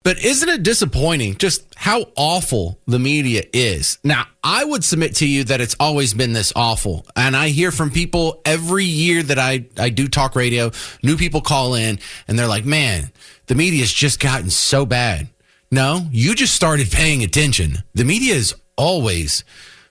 But isn't it disappointing just how awful the media is? Now, I would submit to you that it's always been this awful. And I hear from people every year that I do talk radio, new people call in, and they're like, man, the media's just gotten so bad. No, you just started paying attention. The media has always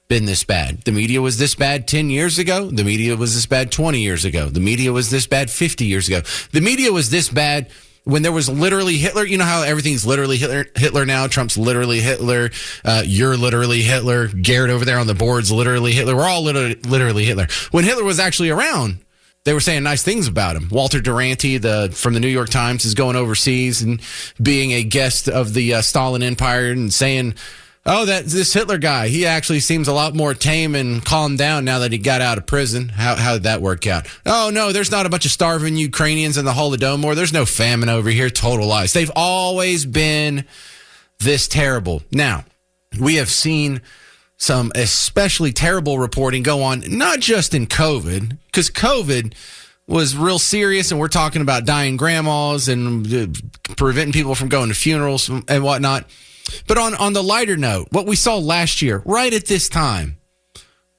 been this bad. The media was this bad 10 years ago. The media was this bad 20 years ago. The media was this bad 50 years ago. The media was this bad when there was literally Hitler. You know how everything's literally Hitler now? Trump's literally Hitler. You're literally Hitler. Garrett over there on the board's literally Hitler. We're all literally Hitler. When Hitler was actually around, they were saying nice things about him. Walter Durante, from the New York Times, is going overseas and being a guest of the Stalin Empire and saying, oh, this Hitler guy, he actually seems a lot more tame and calmed down now that he got out of prison. How did that work out? Oh, no, there's not a bunch of starving Ukrainians in the Holodomor. There's no famine over here. Total lies. They've always been this terrible. Now, we have seen some especially terrible reporting go on, not just in COVID, because COVID was real serious, and we're talking about dying grandmas and preventing people from going to funerals and whatnot. But on the lighter note, what we saw last year, right at this time,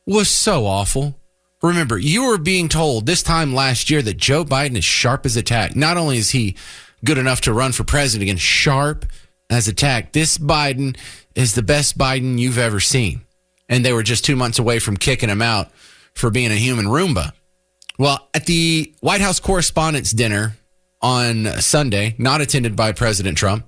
was so awful. Remember, you were being told this time last year that Joe Biden is sharp as a tack. Not only is he good enough to run for president again, sharp as a tack. This Biden is the best Biden you've ever seen. And they were just 2 months away from kicking him out for being a human Roomba. Well, at the White House Correspondents' Dinner on Sunday, not attended by President Trump,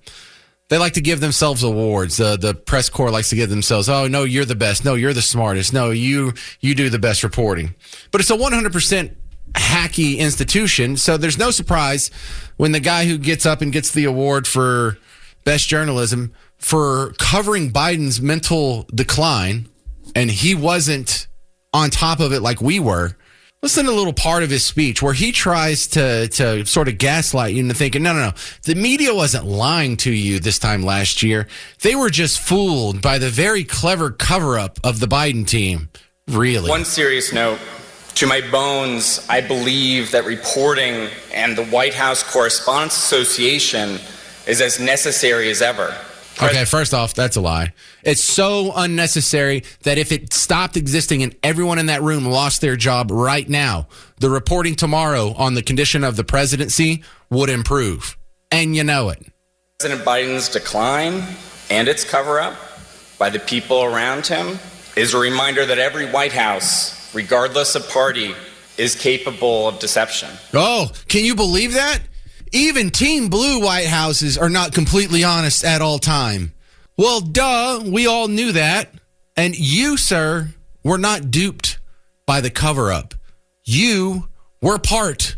they like to give themselves awards. The press corps likes to give themselves, oh, no, you're the best. No, you're the smartest. No, you do the best reporting. But it's a 100% hacky institution, so there's no surprise when the guy who gets up and gets the award for best journalism for covering Biden's mental decline, and he wasn't on top of it like we were. Listen to a little part of his speech where he tries to sort of gaslight you into thinking, no. The media wasn't lying to you this time last year. They were just fooled by the very clever cover-up of the Biden team. Really. One serious note. To my bones, I believe that reporting and the White House Correspondents Association is as necessary as ever. Okay, first off, that's a lie. It's so unnecessary that if it stopped existing and everyone in that room lost their job right now, the reporting tomorrow on the condition of the presidency would improve. And you know it. President Biden's decline and its cover-up by the people around him is a reminder that every White House, regardless of party, is capable of deception. Oh, can you believe that? Even Team Blue White Houses are not completely honest at all time. Well, duh, we all knew that. And you, sir, were not duped by the cover-up. You were part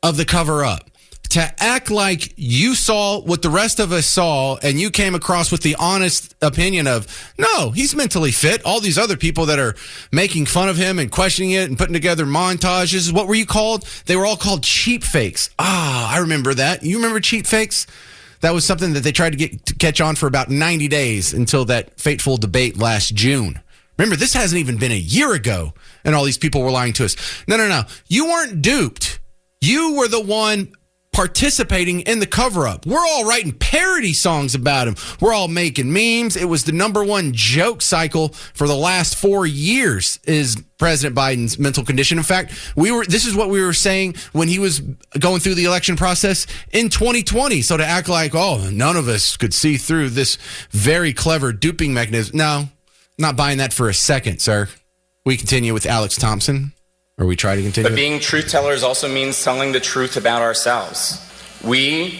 of the cover-up. To act like you saw what the rest of us saw and you came across with the honest opinion of, no, he's mentally fit. All these other people that are making fun of him and questioning it and putting together montages, what were you called? They were all called cheap fakes. I remember that. You remember cheap fakes? That was something that they tried to catch on for about 90 days until that fateful debate last June. Remember, this hasn't even been a year ago, and all these people were lying to us. No. You weren't duped. You were the one participating in the cover-up. We're all writing parody songs about him. We're all making memes. It was the number one joke cycle for the last 4 years is President Biden's mental condition. In fact, this is what we were saying when he was going through the election process in 2020. So to act like, oh, none of us could see through this very clever duping mechanism. No, not buying that for a second, sir. We continue with Alex Thompson. Or we try to continue. But being truth tellers also means telling the truth about ourselves. We,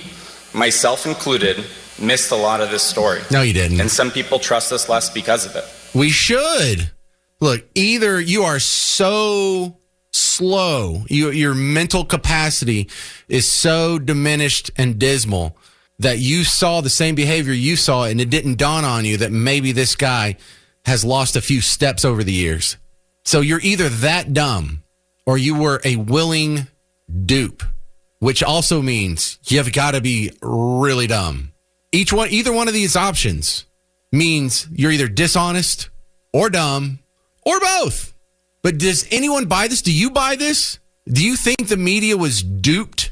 myself included, missed a lot of this story. No, you didn't. And some people trust us less because of it. We should. Look, either you are so slow, your mental capacity is so diminished and dismal that you saw the same behavior you saw and it didn't dawn on you that maybe this guy has lost a few steps over the years. So you're either that dumb or you were a willing dupe, which also means you've got to be really dumb. Either one of these options means you're either dishonest or dumb or both. But does anyone buy this? Do you buy this? Do you think the media was duped?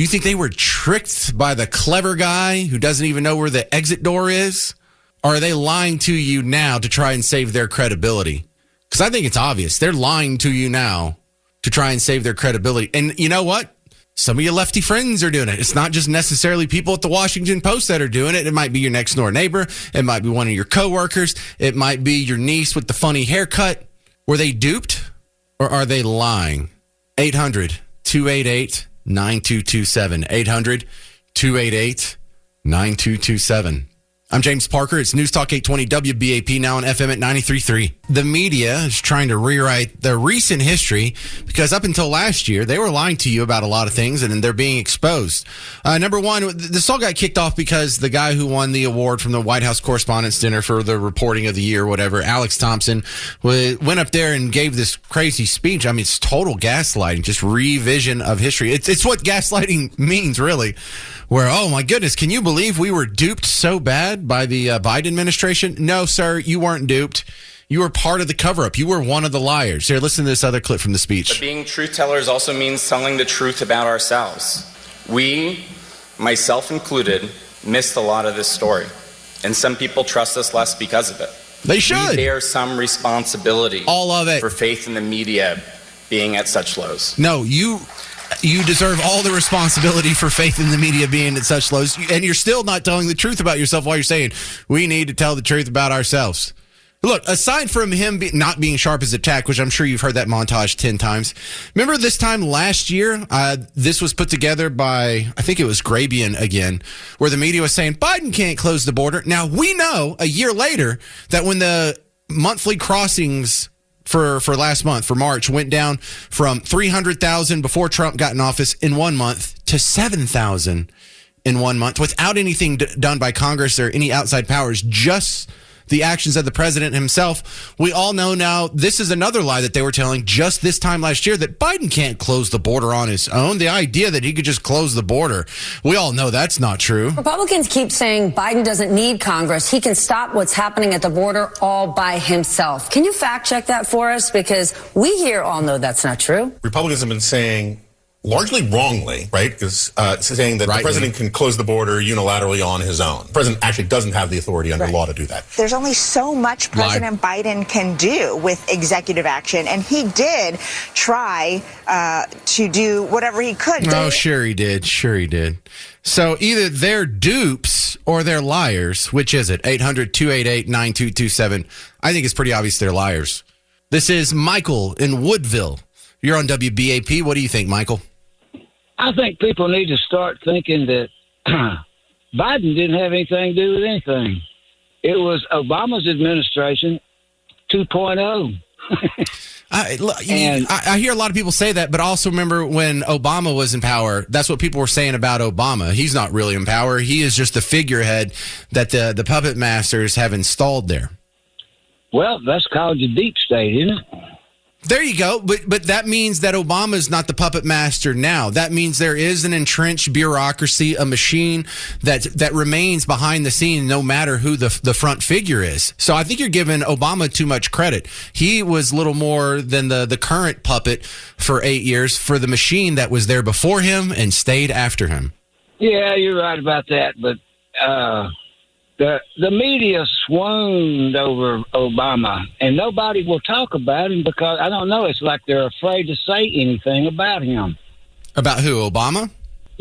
Do you think they were tricked by the clever guy who doesn't even know where the exit door is? Or are they lying to you now to try and save their credibility? Because I think it's obvious. They're lying to you now to try and save their credibility. And you know what? Some of your lefty friends are doing it. It's not just necessarily people at the Washington Post that are doing it. It might be your next door neighbor. It might be one of your coworkers. It might be your niece with the funny haircut. Were they duped or are they lying? 800-288-9227. 800-288-9227. I'm James Parker. It's News Talk 820 WBAP, now on FM at 93.3. The media is trying to rewrite the recent history because up until last year, they were lying to you about a lot of things and they're being exposed. Number one, this all got kicked off because the guy who won the award from the White House Correspondents' Dinner for the reporting of the year, whatever, Alex Thompson, went up there and gave this crazy speech. I mean, it's total gaslighting, just revision of history. It's what gaslighting means, really. Where, oh my goodness, can you believe we were duped so bad by the Biden administration? No, sir, you weren't duped. You were part of the cover-up. You were one of the liars. Here, listen to this other clip from the speech. But being truth tellers also means telling the truth about ourselves. We, myself included, missed a lot of this story. And some people trust us less because of it. They should. We bear some responsibility. All of it. For faith in the media being at such lows. No, you deserve all the responsibility for faith in the media being at such lows. And you're still not telling the truth about yourself while you're saying, we need to tell the truth about ourselves. Look, aside from him not being sharp as a tack, which I'm sure you've heard that montage 10 times. Remember this time last year, this was put together by, I think it was Grabian again, where the media was saying Biden can't close the border. Now, we know a year later that when the monthly crossings for last month, for March, went down from 300,000 before Trump got in office in 1 month to 7,000 in 1 month without anything done by Congress or any outside powers, just the actions of the president himself. We all know now this is another lie that they were telling just this time last year, that Biden can't close the border on his own. The idea that he could just close the border, we all know that's not true. Republicans keep saying Biden doesn't need Congress. He can stop what's happening at the border all by himself. Can you fact check that for us? Because we here all know that's not true. Republicans have been saying, largely wrongly, right, is saying that the president can close the border unilaterally on his own. The president actually doesn't have the authority under law to do that. There's only so much President Biden can do with executive action, and he did try to do whatever he could. Oh, sure he did. Sure he did. So either they're dupes or they're liars. Which is it? 800-288-9227. I think it's pretty obvious they're liars. This is Michael in Woodville. You're on WBAP. What do you think, Michael? I think people need to start thinking that Biden didn't have anything to do with anything. It was Obama's administration 2.0. I hear a lot of people say that, but also remember when Obama was in power, that's what people were saying about Obama. He's not really in power. He is just the figurehead that the puppet masters have installed there. Well, that's called the deep state, isn't it? There you go. But that means that Obama is not the puppet master now. That means there is an entrenched bureaucracy, a machine that remains behind the scene no matter who the front figure is. So I think you're giving Obama too much credit. He was little more than the current puppet for 8 years for the machine that was there before him and stayed after him. Yeah, you're right about that. But the media swooned over Obama, and nobody will talk about him because, I don't know, it's like they're afraid to say anything about him. About who, Obama?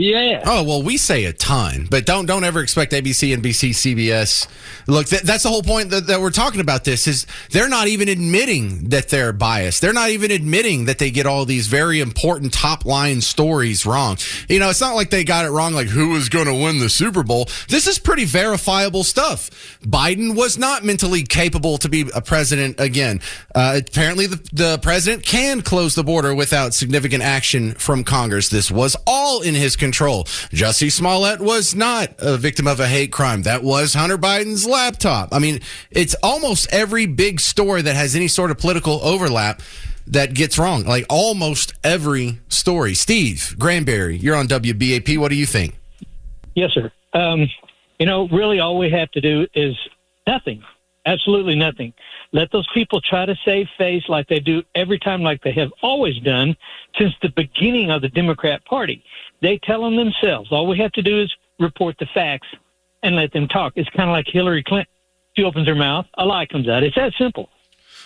Yeah. Oh, well, we say a ton, but don't ever expect ABC, NBC, CBS. Look, that's the whole point that we're talking about this, is they're not even admitting that they're biased. They're not even admitting that they get all these very important top-line stories wrong. You know, it's not like they got it wrong, like who is going to win the Super Bowl. This is pretty verifiable stuff. Biden was not mentally capable to be a president again. Apparently, the president can close the border without significant action from Congress. This was all in his control. Jussie Smollett was not a victim of a hate crime. That was Hunter Biden's laptop. I mean, it's almost every big story that has any sort of political overlap that gets wrong. Like almost every story. Steve Granberry, you're on WBAP. What do you think? Yes, sir. Really all we have to do is nothing. Absolutely nothing. Let those people try to save face like they do every time, like they have always done since the beginning of the Democrat Party. They tell them themselves. All we have to do is report the facts and let them talk. It's kind of like Hillary Clinton. She opens her mouth, a lie comes out. It's that simple.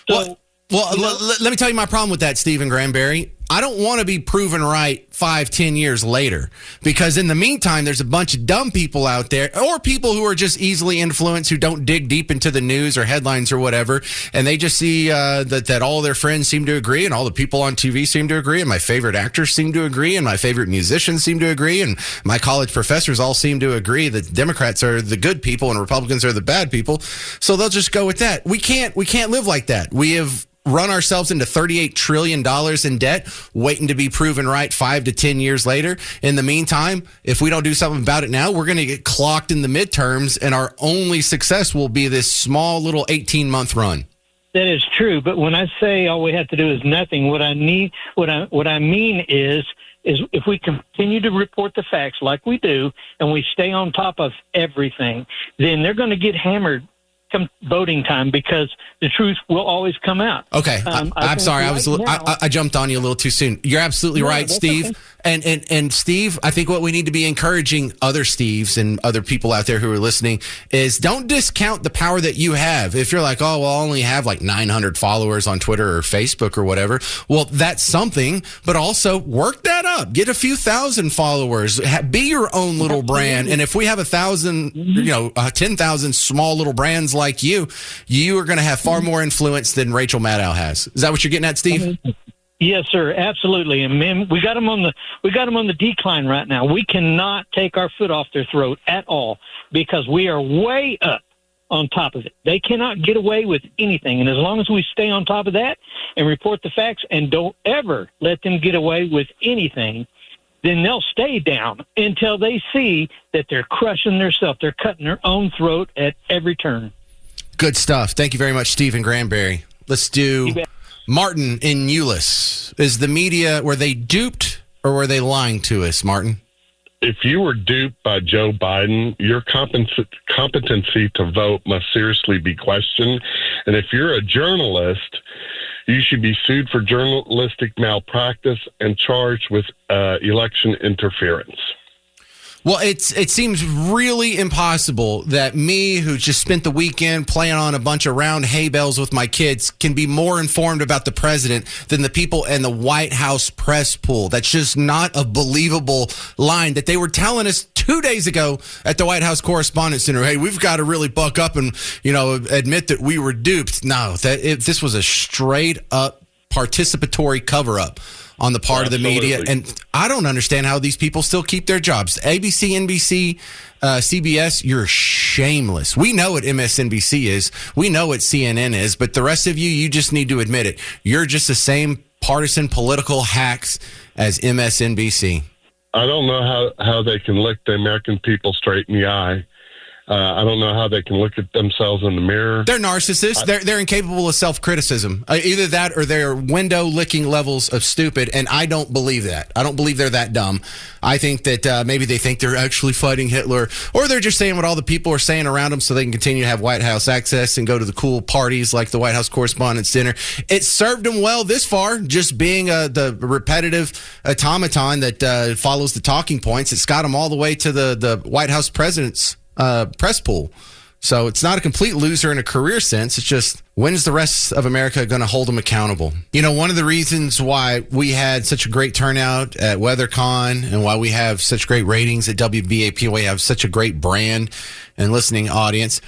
So, let me tell you my problem with that, Stephen Granberry. I don't want to be proven right 5-10 years later, because in the meantime, there's a bunch of dumb people out there, or people who are just easily influenced, who don't dig deep into the news or headlines or whatever, and they just see that all their friends seem to agree, and all the people on TV seem to agree, and my favorite actors seem to agree, and my favorite musicians seem to agree, and my college professors all seem to agree that Democrats are the good people and Republicans are the bad people. So they'll just go with that. We can't live like that. We have run ourselves into $38 trillion in debt, waiting to be proven right 5 to 10 years later. In the meantime, if we don't do something about it now, we're going to get clocked in the midterms, and our only success will be this small little 18-month run. That is true, but when I say all we have to do is nothing, what I mean is if we continue to report the facts like we do, and we stay on top of everything, then they're going to get hammered come voting time, because the truth will always come out. Okay, I'm sorry. I jumped on you a little too soon. You're absolutely right, Steve. Okay. And Steve, I think what we need to be encouraging other Steves and other people out there who are listening is, don't discount the power that you have. If you're like, oh, well, I only have like 900 followers on Twitter or Facebook or whatever, well, that's something, but also work that up. Get a few thousand followers. Be your own little brand. And if we have 1,000, 10,000 small little brands like you are going to have far more influence than Rachel Maddow has. Is that what you're getting at, Steve? Yes, sir, absolutely. And man, we got them on the decline right now. We cannot take our foot off their throat at all, because we are way up on top of it. They cannot get away with anything. And as long as we stay on top of that and report the facts and don't ever let them get away with anything, then they'll stay down until they see that they're crushing themselves. They're cutting their own throat at every turn. Good stuff. Thank you very much, Stephen Granberry. Let's do Martin in Euless. Is the media, were they duped or were they lying to us, Martin? If you were duped by Joe Biden, your competency to vote must seriously be questioned. And if you're a journalist, you should be sued for journalistic malpractice and charged with election interference. Well, it seems really impossible that me, who just spent the weekend playing on a bunch of round hay bales with my kids, can be more informed about the president than the people in the White House press pool. That's just not a believable line that they were telling us 2 days ago at the White House Correspondents' Center. Hey, we've got to really buck up and, admit that we were duped. No, this was a straight up participatory cover up on the part of the media. And I don't understand how these people still keep their jobs. ABC, NBC, CBS, you're shameless. We know what MSNBC is. We know what CNN is. But the rest of you just need to admit it. You're just the same partisan political hacks as MSNBC. I don't know how they can look the American people straight in the eye. I don't know how they can look at themselves in the mirror. They're narcissists. They're incapable of self-criticism. Either that or they're window-licking levels of stupid, and I don't believe that. I don't believe they're that dumb. I think that maybe they think they're actually fighting Hitler, or they're just saying what all the people are saying around them so they can continue to have White House access and go to the cool parties like the White House Correspondents' Dinner. It served them well this far, just being the repetitive automaton that follows the talking points. It's got them all the way to the White House president's press pool. So it's not a complete loser in a career sense. It's just, when's the rest of America going to hold them accountable? One of the reasons why we had such a great turnout at WeatherCon and why we have such great ratings at WBAP, we have such a great brand and listening audience,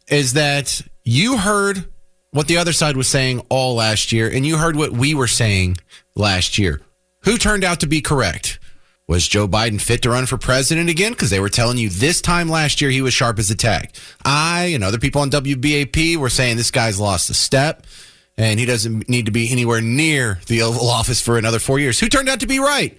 is that you heard what the other side was saying all last year, and you heard what we were saying last year. Who turned out to be correct? Was Joe Biden fit to run for president again? Because they were telling you this time last year he was sharp as a tack. I and other people on WBAP were saying this guy's lost a step and he doesn't need to be anywhere near the Oval Office for another 4 years. Who turned out to be right?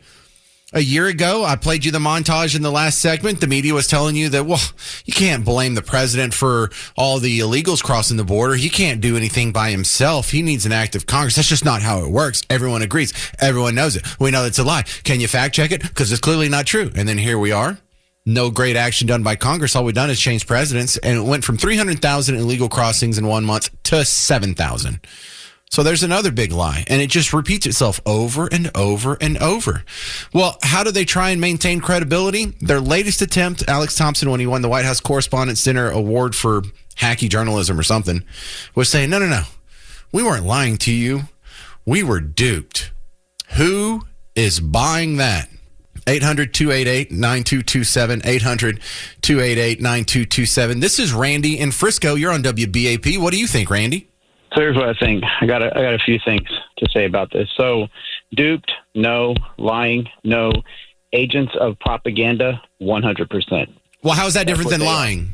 A year ago, I played you the montage in the last segment. The media was telling you that, well, you can't blame the president for all the illegals crossing the border. He can't do anything by himself. He needs an act of Congress. That's just not how it works. Everyone agrees. Everyone knows it. We know it's a lie. Can you fact check it? Because it's clearly not true. And then here we are. No great action done by Congress. All we've done is change presidents. And it went from 300,000 illegal crossings in 1 month to 7,000. So there's another big lie, and it just repeats itself over and over and over. Well, how do they try and maintain credibility? Their latest attempt, Alex Thompson, when he won the White House Correspondents' Dinner Award for hacky journalism or something, was saying, no. We weren't lying to you. We were duped. Who is buying that? 800-288-9227, 800-288-9227. This is Randy in Frisco. You're on WBAP. What do you think, Randy? So here's what I think. I got a few things to say about this. So, duped, no. Lying, no. Agents of propaganda, 100%. Well, how is that different than lying?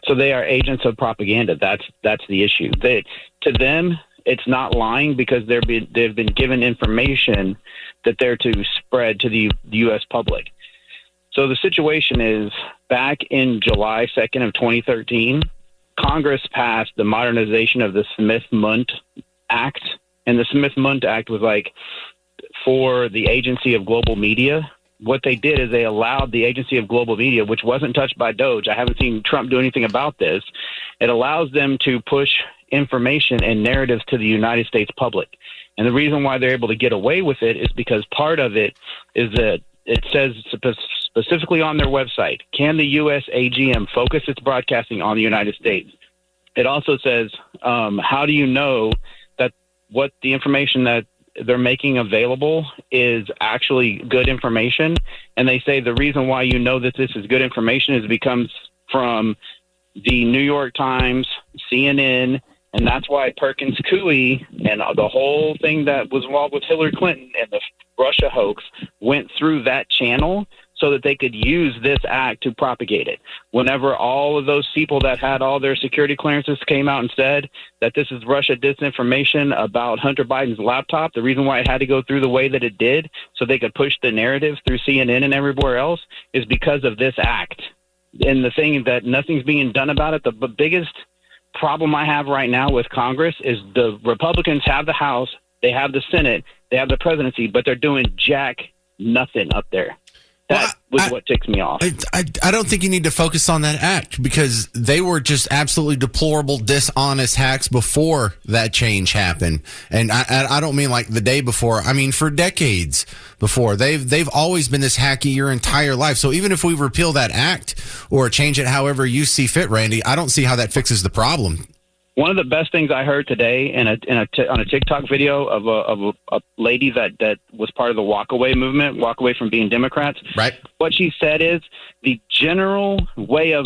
So they are agents of propaganda. That's the issue. To them, it's not lying because they've been given information that they're to spread to the U.S. public. So the situation is, back in July 2nd of 2013, Congress passed the modernization of the Smith-Mundt Act. And the Smith-Mundt Act was like for the Agency of Global Media. What they did is they allowed the Agency of Global Media, which wasn't touched by DOJ. I haven't seen Trump do anything about this. It allows them to push information and narratives to the United States public. And the reason why they're able to get away with it is because part of it is that it says specifically on their website, can the U.S. AGM focus its broadcasting on the United States? It also says, how do you know that what the information that they're making available is actually good information? And they say the reason why you know that this is good information is it comes from the New York Times, CNN, and that's why Perkins Coie and the whole thing that was involved with Hillary Clinton and the Russia hoax went through that channel so that they could use this act to propagate it. Whenever all of those people that had all their security clearances came out and said that this is Russia disinformation about Hunter Biden's laptop, the reason why it had to go through the way that it did so they could push the narrative through CNN and everywhere else is because of this act. And the thing that nothing's being done about it, the biggest problem I have right now with Congress is the Republicans have the House, they have the Senate, they have the presidency, but they're doing jack nothing up there. That was what ticks me off. I don't think you need to focus on that act because they were just absolutely deplorable, dishonest hacks before that change happened. And I don't mean like the day before. I mean for decades before. They've always been this hacky your entire life. So even if we repeal that act or change it however you see fit, Randy, I don't see how that fixes the problem. One of the best things I heard today on a TikTok video of a lady that was part of the walk away movement, walk away from being Democrats. Right. What she said is the general way of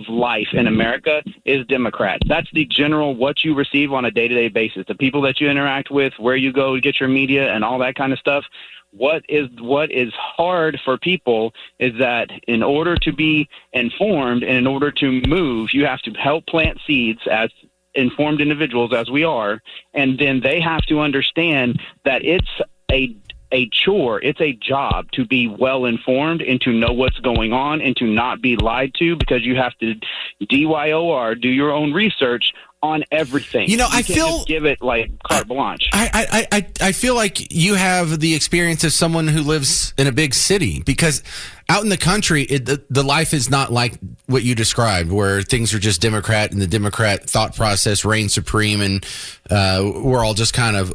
life in America is Democrat. That's the general what you receive on a day-to-day basis. The people that you interact with, where you go to get your media and all that kind of stuff. What is hard for people is that in order to be informed and in order to move, you have to help plant seeds as informed individuals as we are, and then they have to understand that it's a chore, it's a job to be well informed and to know what's going on and to not be lied to, because you have to DYOR, do your own research on everything. You know, I feel just give it like carte blanche. I feel like you have the experience of someone who lives in a big city, because out in the country, the life is not like what you described, where things are just Democrat and the Democrat thought process reigns supreme, and we're all just kind of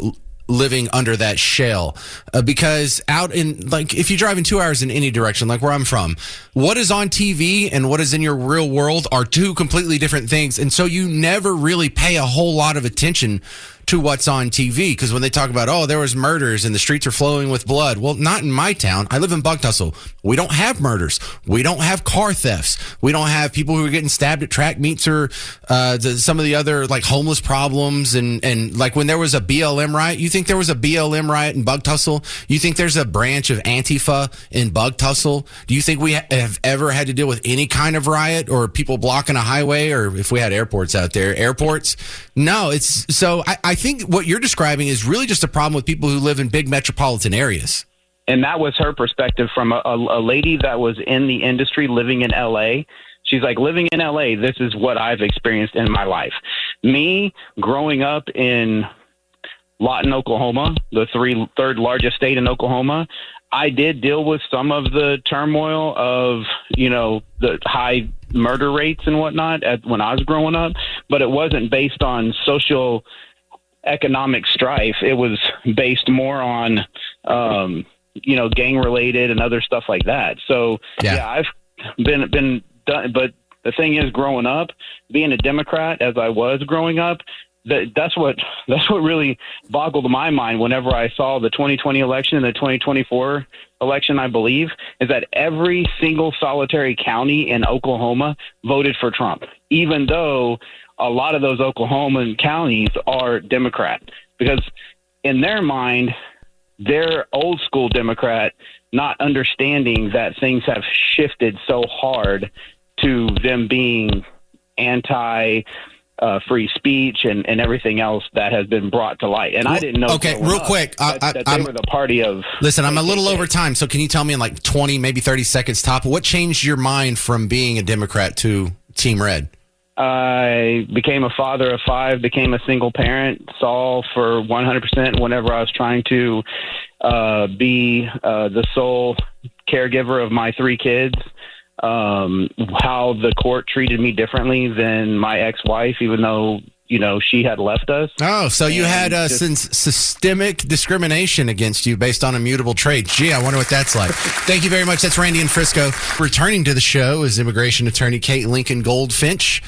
living under that shell. Because out in, like, if you're driving 2 hours in any direction, like where I'm from, what is on TV and what is in your real world are two completely different things. And so you never really pay a whole lot of attention to what's on TV, because when they talk about, oh, there was murders and the streets are flowing with blood. Well, not in my town. I live in Bugtussle. We don't have murders. We don't have car thefts. We don't have people who are getting stabbed at track meets or some of the other like homeless problems. And like when there was a BLM riot, you think there was a BLM riot in Bugtussle? You think there's a branch of Antifa in Bugtussle? Do you think we have ever had to deal with any kind of riot or people blocking a highway, or if we had airports out there, airports? No, it's so I think what you're describing is really just a problem with people who live in big metropolitan areas. And that was her perspective from a lady that was in the industry living in L.A. She's like, living in L.A., this is what I've experienced in my life. Me growing up in Lawton, Oklahoma, the third largest state in Oklahoma, I did deal with some of the turmoil of, you know, the high murder rates and whatnot when I was growing up, but it wasn't based on social economic strife. It was based more on, gang related and other stuff like that. So I've been done. But the thing is, growing up, being a Democrat as I was growing up, that's what really boggled my mind whenever I saw the 2020 election and the 2024 election, I believe, is that every single solitary county in Oklahoma voted for Trump, even though a lot of those Oklahoman counties are Democrat, because in their mind, they're old school Democrat, not understanding that things have shifted so hard to them being anti free speech and everything else that has been brought to light. And I didn't know. Okay, real quick. That they were the party of. Listen, I'm a little over time, so can you tell me in like 20, maybe 30 seconds top, what changed your mind from being a Democrat to Team Red? I became a father of 5, became a single parent, saw for 100% whenever I was trying to be the sole caregiver of my 3 kids, how the court treated me differently than my ex-wife, even though, she had left us. Oh, so you had systemic discrimination against you based on immutable traits. Gee, I wonder what that's like. Thank you very much. That's Randy in Frisco. Returning to the show is immigration attorney Kate Lincoln Goldfinch.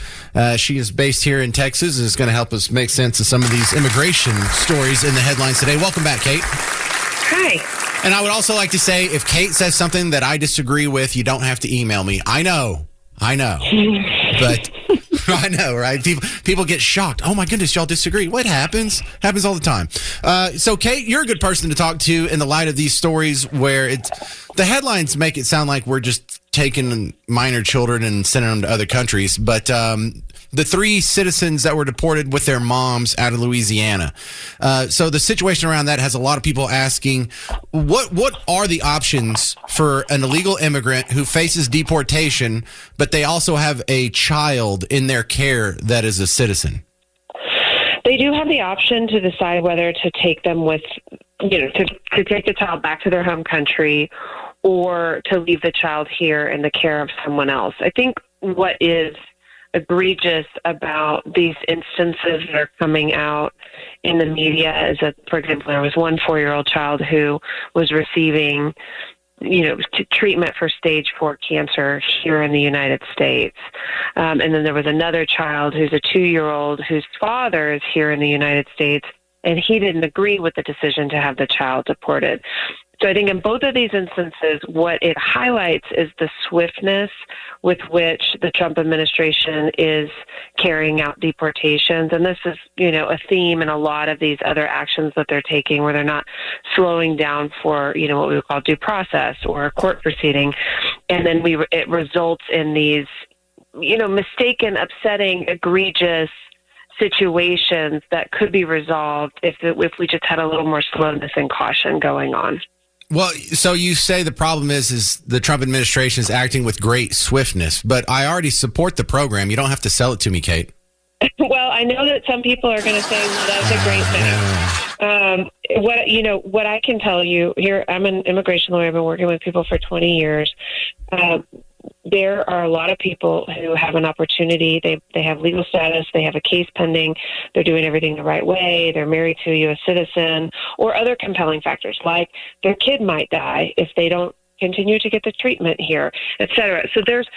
She is based here in Texas and is going to help us make sense of some of these immigration stories in the headlines today. Welcome back, Kate. Hi. And I would also like to say, if Kate says something that I disagree with, you don't have to email me. I know. But I know, right? People get shocked. Oh my goodness, y'all disagree. What happens? Happens all the time. So Kate, you're a good person to talk to in the light of these stories where the headlines make it sound like we're just taking minor children and sending them to other countries. But the 3 citizens that were deported with their moms out of Louisiana. So the situation around that has a lot of people asking, what are the options for an illegal immigrant who faces deportation, but they also have a child in their care that is a citizen? They do have the option to decide whether to take them with, to take the child back to their home country or to leave the child here in the care of someone else. I think what is egregious about these instances that are coming out in the media is that, for example, there was one 4-year-old child who was receiving, treatment for stage 4 cancer here in the United States. And then there was another child who's a 2-year-old whose father is here in the United States, and he didn't agree with the decision to have the child deported. So I think in both of these instances, what it highlights is the swiftness with which the Trump administration is carrying out deportations. And this is, a theme in a lot of these other actions that they're taking, where they're not slowing down for, what we would call due process or a court proceeding. And then it results in these, mistaken, upsetting, egregious situations that could be resolved if we just had a little more slowness and caution going on. Well, so you say the problem is the Trump administration is acting with great swiftness, but I already support the program. You don't have to sell it to me, Kate. Well, I know that some people are going to say, well, that's a great thing. What I can tell you here, I'm an immigration lawyer. I've been working with people for 20 years. There are a lot of people who have an opportunity. They have legal status. They have a case pending. They're doing everything the right way. They're married to a U.S. citizen, or other compelling factors like their kid might die if they don't continue to get the treatment here, et cetera. So there's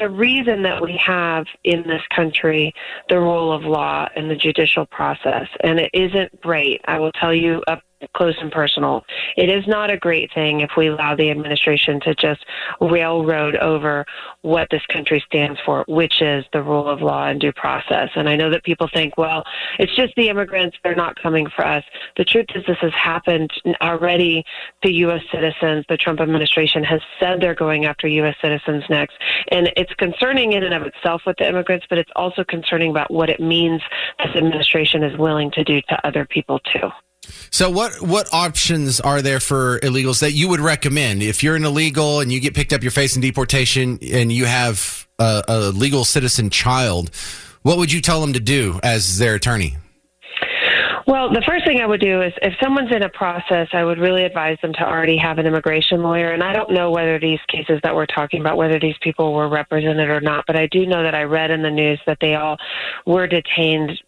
a reason that we have in this country the rule of law and the judicial process, and it isn't great. I will tell you up close and personal. It is not a great thing if we allow the administration to just railroad over what this country stands for, which is the rule of law and due process. And I know that people think, well, it's just the immigrants, they're not coming for us. The truth is this has happened already to U.S. citizens. The Trump administration has said they're going after U.S. citizens next. And it's concerning in and of itself with the immigrants, but it's also concerning about what it means this administration is willing to do to other people too. So what options are there for illegals that you would recommend? If you're an illegal and you get picked up, you're facing deportation, and you have a legal citizen child, what would you tell them to do as their attorney? Well, the first thing I would do is if someone's in a process, I would really advise them to already have an immigration lawyer. And I don't know whether these cases that we're talking about, whether these people were represented or not, but I do know that I read in the news that they all were detained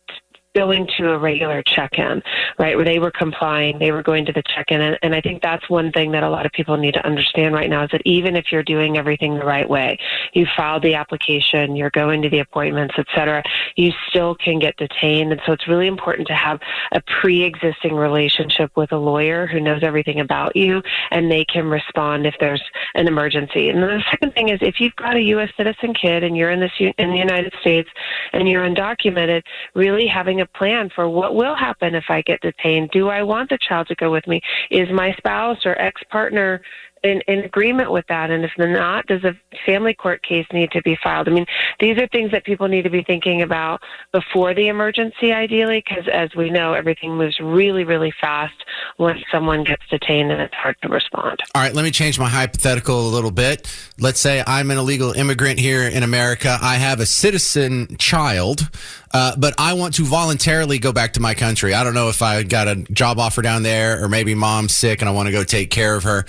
going to a regular check-in, right, where they were complying, they were going to the check-in. And I think that's one thing that a lot of people need to understand right now is that even if you're doing everything the right way, you filed the application, you're going to the appointments, et cetera, you still can get detained. And so it's really important to have a pre-existing relationship with a lawyer who knows everything about you, and they can respond if there's an emergency. And then the second thing is if you've got a U.S. citizen kid and you're in the United States and you're undocumented, really having a plan for what will happen if I get detained. Do I want the child to go with me? Is my spouse or ex-partner in agreement with that? And if they're not, does a family court case need to be filed? I mean, these are things that people need to be thinking about before the emergency, ideally, because as we know, everything moves really, really fast when someone gets detained and it's hard to respond. All right, let me change my hypothetical a little bit. Let's say I'm an illegal immigrant here in America. I have a citizen child, but I want to voluntarily go back to my country. I don't know if I got a job offer down there, or maybe mom's sick and I want to go take care of her.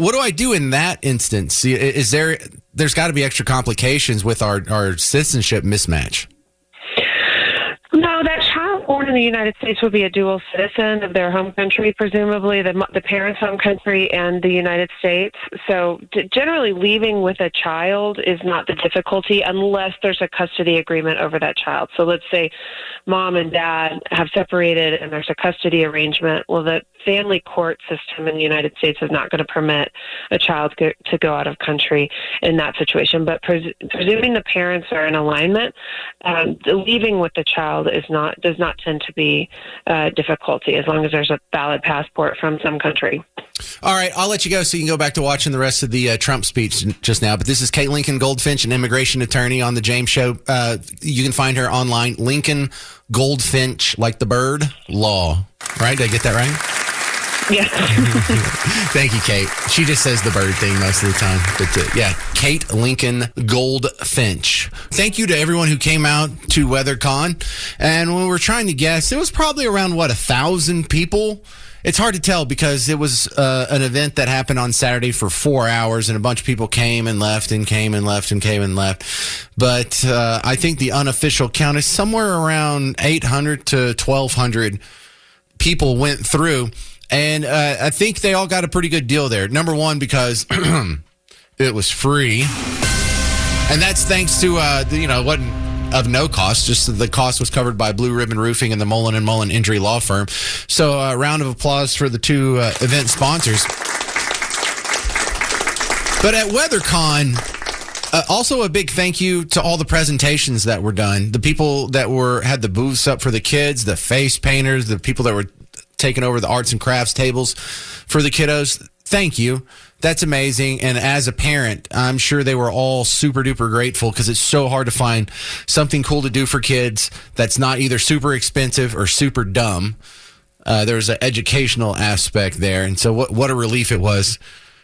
What do I do in that instance? There's got to be extra complications with our citizenship mismatch. No, that child born in the United States would be a dual citizen of their home country, presumably the parent's home country and the United States. So generally leaving with a child is not the difficulty unless there's a custody agreement over that child. So let's say mom and dad have separated and there's a custody arrangement. Well, the family court system in the United States is not going to permit a child to go out of country in that situation. But presuming the parents are in alignment, leaving with the child does not tend to be a difficulty as long as there's a valid passport from some country. All right, I'll let you go so you can go back to watching the rest of the Trump speech just now. But this is Kate Lincoln Goldfinch, an immigration attorney on the James Show. You can find her online, Lincoln Goldfinch, like the bird, law. Right? Did I get that right? Yeah. Thank you, Kate. She just says the bird thing most of the time. But yeah, Kate Lincoln Goldfinch. Thank you to everyone who came out to WeatherCon. And when we were trying to guess, it was probably around, 1,000 people? It's hard to tell because it was an event that happened on Saturday for 4 hours, and a bunch of people came and left and came and left and came and left. But I think the unofficial count is somewhere around 800 to 1,200 people went through. And I think they all got a pretty good deal there. Number one, because it was free. And that's thanks to, it wasn't of no cost. Just the cost was covered by Blue Ribbon Roofing and the Mullen & Mullen Injury Law Firm. So a round of applause for the two event sponsors. But at WeatherCon, also a big thank you to all the presentations that were done. The people that had the booths up for the kids, the face painters, the people that were taking over the arts and crafts tables for the kiddos. Thank you. That's amazing. And as a parent, I'm sure they were all super duper grateful because it's so hard to find something cool to do for kids that's not either super expensive or super dumb. There's an educational aspect there. And so what a relief it was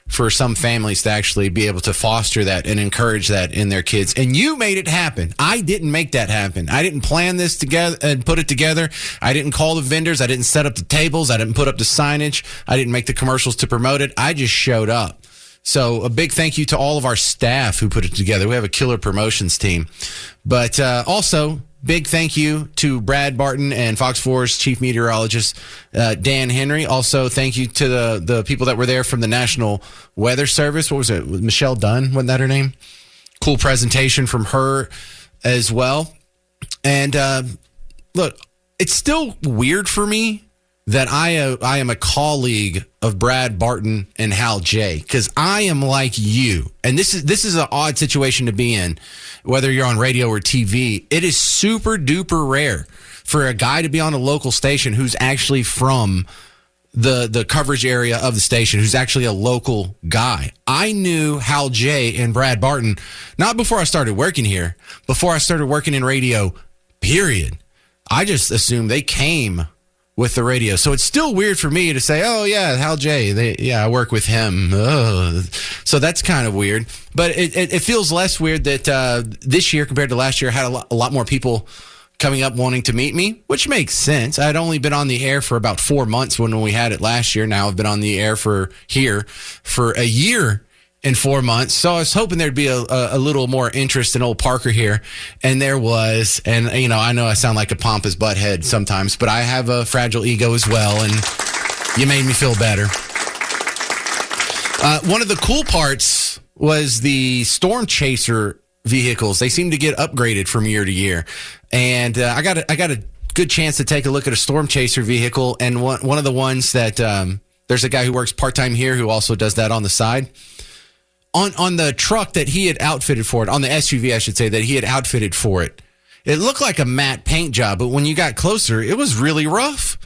for some families to actually be able to foster that and encourage that in their kids. And you made it happen. I didn't make that happen. I didn't plan this together and put it together. I didn't call the vendors. I didn't set up the tables. I didn't put up the signage. I didn't make the commercials to promote it. I just showed up. So a big thank you to all of our staff who put it together. We have a killer promotions team. But also, big thank you to Brad Barton and Fox 4's chief meteorologist, Dan Henry. Also, thank you to the people that were there from the National Weather Service. What was it? Michelle Dunn, wasn't that her name? Cool presentation from her as well. And look, it's still weird for me that I am a colleague of Brad Barton and Hal J, because I am like you. And this is an odd situation to be in, whether you're on radio or TV. It is super duper rare for a guy to be on a local station who's actually from the coverage area of the station, who's actually a local guy. I knew Hal J and Brad Barton not before I started working here, before I started working in radio, period. I just assumed they came with the radio. So it's still weird for me to say, oh, yeah, Hal J, I work with him. Ugh. So that's kind of weird. But it feels less weird that this year compared to last year, I had a lot more people coming up wanting to meet me, which makes sense. I'd only been on the air for about 4 months when we had it last year. Now I've been on the air for a year in 4 months. So I was hoping there'd be a little more interest in old Parker here. And there was. And, you know I sound like a pompous butthead sometimes, but I have a fragile ego as well. And you made me feel better. One of the cool parts was the Storm Chaser vehicles. They seem to get upgraded from year to year. And I got a good chance to take a look at a Storm Chaser vehicle. And one of the ones that there's a guy who works part-time here who also does that on the side. On the truck that he had outfitted for it, on the SUV, I should say, that he had outfitted for it, it looked like a matte paint job, but when you got closer, it was really rough.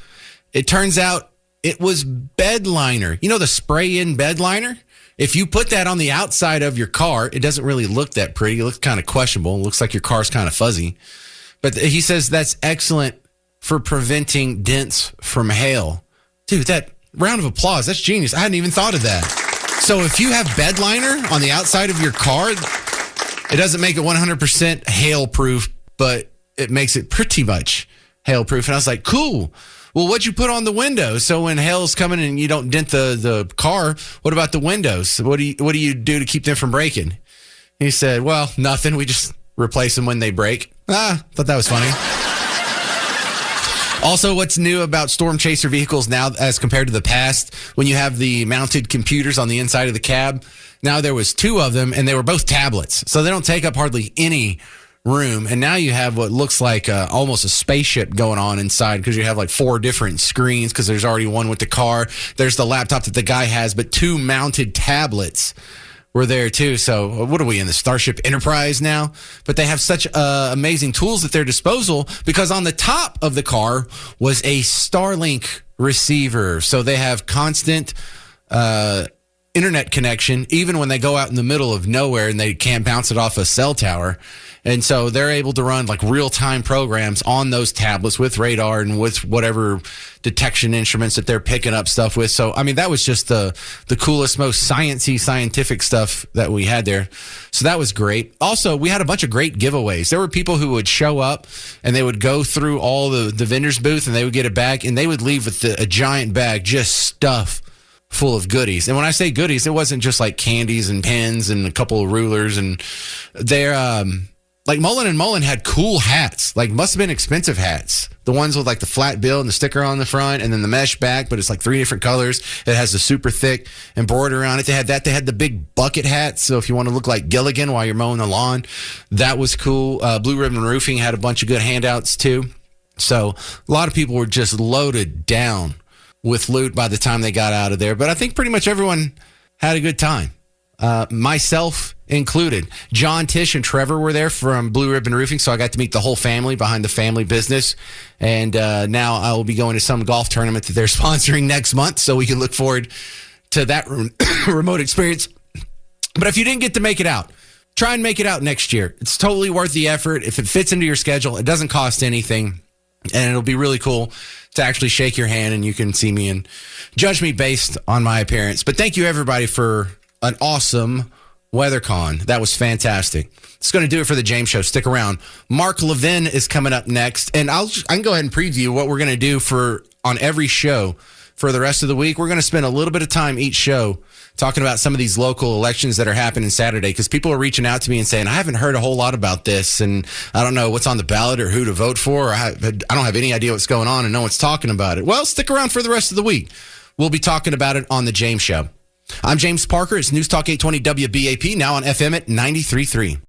It turns out it was bed liner. You know the spray-in bed liner? If you put that on the outside of your car, it doesn't really look that pretty. It looks kind of questionable. It looks like your car's kind of fuzzy. But he says that's excellent for preventing dents from hail. Dude, that round of applause, that's genius. I hadn't even thought of that. So if you have bed liner on the outside of your car, it doesn't make it 100% hail-proof, but it makes it pretty much hail-proof. And I was like, cool. Well, what'd you put on the windows? So when hail's coming and you don't dent the car, what about the windows? What do you do to keep them from breaking? He said, well, nothing. We just replace them when they break. Thought that was funny. Also, what's new about Storm Chaser vehicles now as compared to the past, when you have the mounted computers on the inside of the cab, now there was 2 of them, and they were both tablets. So they don't take up hardly any room. And now you have what looks like almost a spaceship going on inside because you have like 4 different screens because there's already one with the car. There's the laptop that the guy has, but 2 mounted tablets were there too. So what are we in, the Starship Enterprise now? But they have such amazing tools at their disposal because on the top of the car was a Starlink receiver. So they have constant internet connection even when they go out in the middle of nowhere and they can't bounce it off a cell tower. And so they're able to run like real-time programs on those tablets with radar and with whatever detection instruments that they're picking up stuff with. So, I mean, that was just the coolest, most sciencey, scientific stuff that we had there. So that was great. Also, we had a bunch of great giveaways. There were people who would show up and they would go through all the vendors' booth and they would get a bag and they would leave with a giant bag, just stuff full of goodies. And when I say goodies, it wasn't just like candies and pens and a couple of rulers. And they're like Mullen & Mullen had cool hats, like must have been expensive hats. The ones with like the flat bill and the sticker on the front and then the mesh back, but it's like 3 different colors. It has the super thick embroidery on it. They had that. They had the big bucket hats. So if you want to look like Gilligan while you're mowing the lawn, that was cool. Blue Ribbon Roofing had a bunch of good handouts too. So a lot of people were just loaded down with loot by the time they got out of there. But I think pretty much everyone had a good time. Myself included. John, Tish, and Trevor were there from Blue Ribbon Roofing, so I got to meet the whole family behind the family business. And now I will be going to some golf tournament that they're sponsoring next month, so we can look forward to that remote experience. But if you didn't get to make it out, try and make it out next year. It's totally worth the effort. If it fits into your schedule, it doesn't cost anything, and it'll be really cool to actually shake your hand, and you can see me and judge me based on my appearance. But thank you, everybody, for an awesome Weathercon. That was fantastic. It's going to do it for the James Show. Stick around. Mark Levin is coming up next, and I can go ahead and preview what we're going to do on every show for the rest of the week. We're going to spend a little bit of time each show talking about some of these local elections that are happening Saturday, because people are reaching out to me and saying, I haven't heard a whole lot about this, and I don't know what's on the ballot or who to vote for. Or I don't have any idea what's going on, and no one's talking about it. Well, stick around for the rest of the week. We'll be talking about it on the James Show. I'm James Parker. It's News Talk 820 WBAP, now on FM at 93.3.